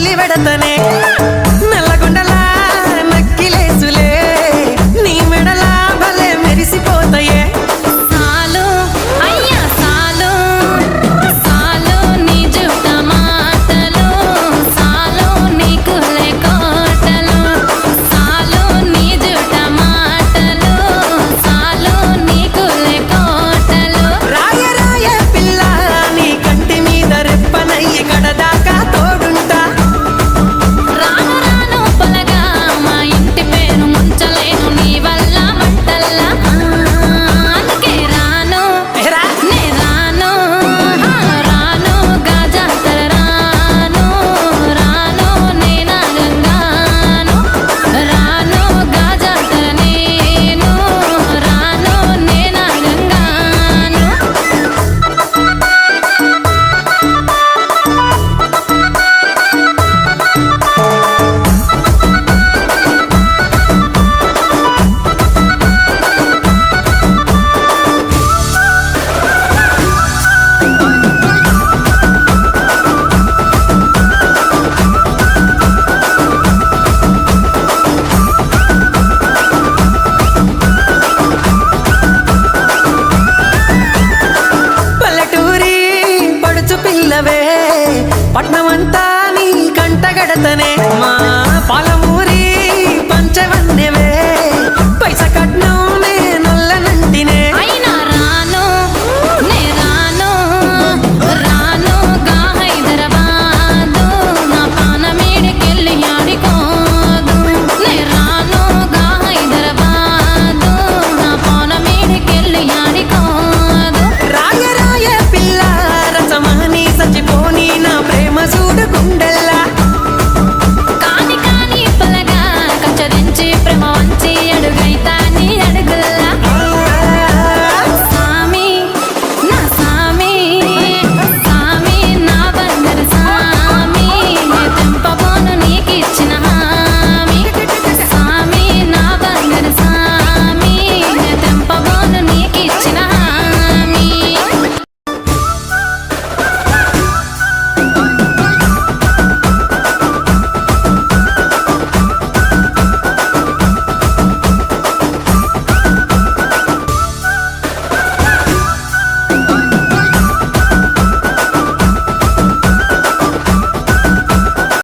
తల్లి వెడతనే నల్లగొండలా నక్కిలేసులే నీ మెడలా భలే మెరిసిపోతాయే సాలు అయ్యా సాలు సాలు నీ జుట్ట మాటలు సాలు నీకు లేకోటలు సాలు నీ జుట్ట మాటలు సాలు నీకు లేకోటలు రాయ రాయ పిల్ల నీ కంటి మీద రెప్పనయ్యి కడదాకా తోడుంటా రాను రాను పొలగా మా ఇంటి పేరు ముంచలేను నీ వల్ల మంటల్లా అందుకే రాను ఏరా నే రాను రాను గాజాతర రాను రాను నేనా గంగాను రాను గాజాతర నేను రాను నేనా గంగాను పల్లెటూరి పడుచు పిల్లవే పట్నమంతా నీ కంటగడతనే మా